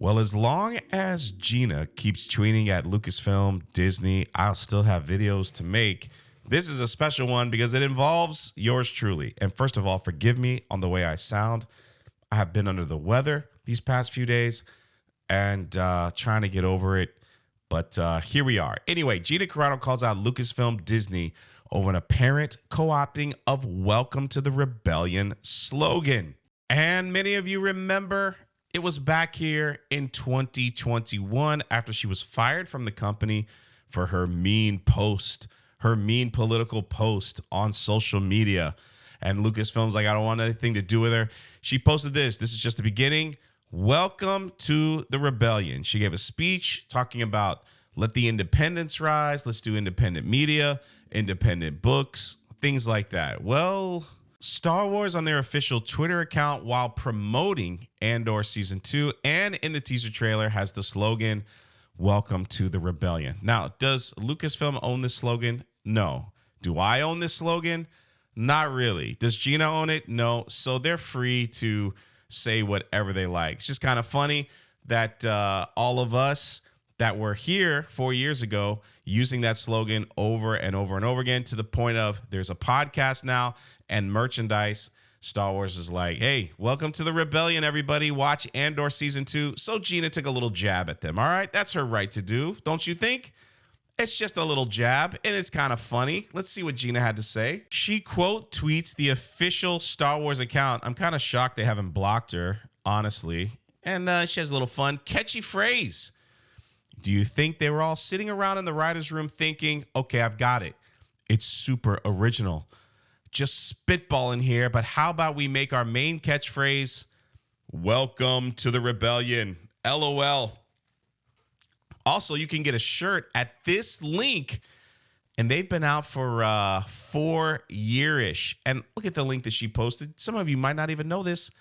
Well, as long as Gina keeps tweeting at Lucasfilm, Disney, I'll still have videos to make. This is a special one because it involves yours truly. And first of all, forgive me on the way I sound. I have been under the weather these past few days and trying to get over it. But here we are. Anyway, Gina Carano calls out Lucasfilm Disney over an apparent co-opting of Welcome to the Rebellion slogan. And many of you remember it was back here in 2021 after she was fired from the company for her mean post, her mean political post on social media. And Lucasfilm's like, I don't want anything to do with her. She posted this. This is just the beginning. Welcome to the rebellion. She gave a speech talking about let the independents rise. Let's do independent media, independent books, things like that. Well, Star Wars on their official Twitter account while promoting Andor Season 2 and in the teaser trailer has the slogan, Welcome to the Rebellion. Now, does Lucasfilm own this slogan? No. Do I own this slogan? Not really. Does Gina own it? No. So they're free to say whatever they like. It's just kind of funny that all of us that were here 4 years ago using that slogan over and over and over again to the point of there's a podcast now and merchandise. Star Wars is like, hey, welcome to the rebellion, everybody. Watch Andor Season 2. So Gina took a little jab at them. All right, that's her right to do, don't you think? It's just a little jab, and it's kind of funny. Let's see what Gina had to say. She quote tweets the official Star Wars account. I'm kind of shocked they haven't blocked her, honestly. And she has a little fun, catchy phrase. Do you think they were all sitting around in the writer's room thinking, okay, I've got it. It's super original. Just spitballing here, but how about we make our main catchphrase, welcome to the rebellion, LOL. Also, you can get a shirt at this link, and they've been out for 4 year-ish. And look at the link that she posted. Some of you might not even know this,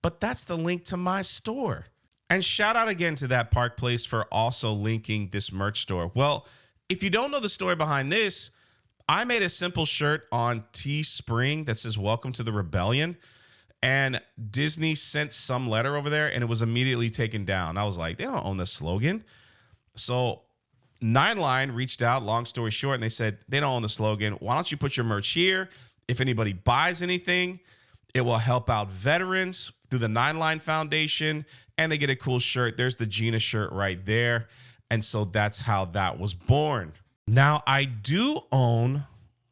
but that's the link to my store. And shout out again to that Park Place for also linking this merch store. Well, if you don't know the story behind this, I made a simple shirt on Teespring that says welcome to the rebellion. And Disney sent some letter over there and it was immediately taken down. I was like, they don't own the slogan. So Nine Line reached out, long story short, and they said, they don't own the slogan. Why don't you put your merch here? If anybody buys anything, it will help out veterans through the Nine Line Foundation, and they get a cool shirt. There's the Gina shirt right there. And so that's how that was born. Now, I do own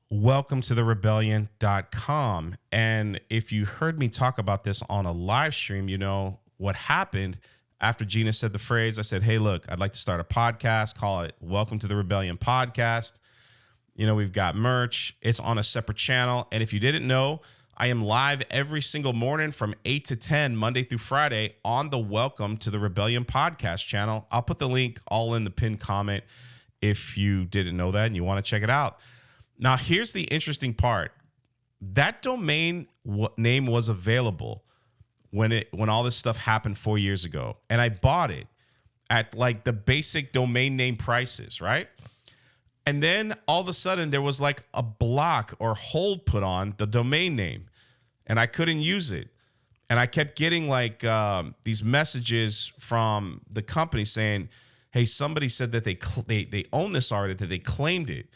welcome to the rebellion.com. And if you heard me talk about this on a live stream, you know what happened after Gina said the phrase. I said, hey, look, I'd like to start a podcast, call it Welcome to the Rebellion Podcast. You know, we've got merch. It's on a separate channel. And if you didn't know, I am live every single morning from 8 to 10, Monday through Friday on the Welcome to the Rebellion podcast channel. I'll put the link all in the pinned comment if you didn't know that and you want to check it out. Now, here's the interesting part. That domain name was available when all this stuff happened 4 years ago. And I bought it at like the basic domain name prices, right? And then all of a sudden there was like a block or hold put on the domain name and I couldn't use it. And I kept getting like these messages from the company saying, hey, somebody said that they own this already, that they claimed it.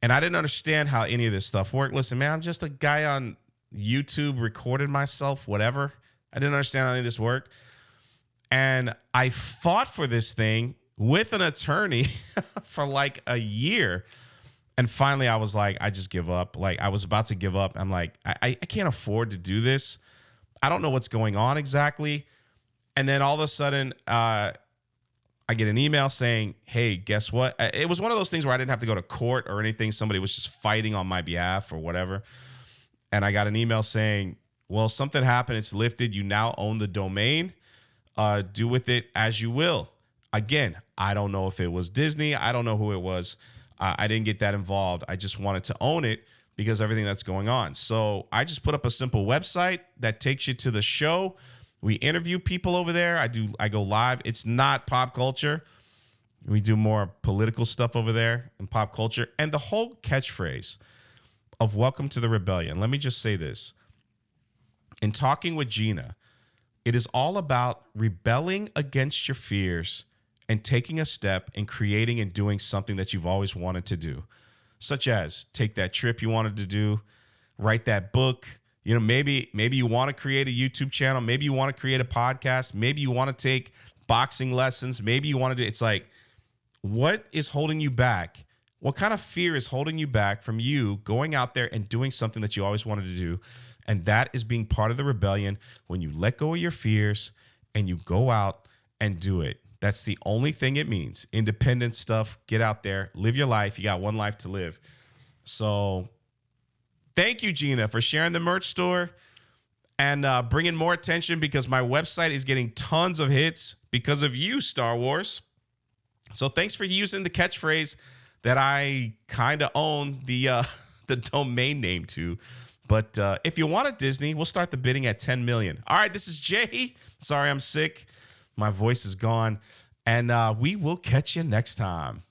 And I didn't understand how any of this stuff worked. Listen, man, I'm just a guy on YouTube, recorded myself, whatever. I didn't understand how any of this worked. And I fought for this thing with an attorney for like a year. And finally, I was like, I just give up. Like, I was about to give up. I'm like, I can't afford to do this. I don't know what's going on exactly. And then all of a sudden, I get an email saying, hey, guess what? It was one of those things where I didn't have to go to court or anything. Somebody was just fighting on my behalf or whatever. And I got an email saying, well, something happened. It's lifted. You now own the domain. Do with it as you will. Again, I don't know if it was Disney. I don't know who it was. I didn't get that involved. I just wanted to own it because of everything that's going on. So I just put up a simple website that takes you to the show. We interview people over there. I go live. It's not pop culture. We do more political stuff over there and pop culture. And the whole catchphrase of welcome to the rebellion. Let me just say this. In talking with Gina, It is all about rebelling against your fears and taking a step and creating and doing something that you've always wanted to do, such as take that trip you wanted to do, write that book. Maybe you want to create a YouTube channel, maybe you want to create a podcast, maybe you want to take boxing lessons, maybe you want to do. It's like, what is holding you back? What kind of fear is holding you back from you going out there and doing something that you always wanted to do? And that is being part of the rebellion when you let go of your fears and you go out and do it. That's the only thing it means. Independent stuff. Get out there, live your life. You got one life to live. So thank you, Gina, for sharing the merch store and bringing more attention, because my website is getting tons of hits because of you, Star Wars. So thanks for using the catchphrase that I kind of own the the domain name to. But if you want it, Disney, we'll start the bidding at 10 million. All right, this is Jay. Sorry, I'm sick. My voice is gone. And we will catch you next time.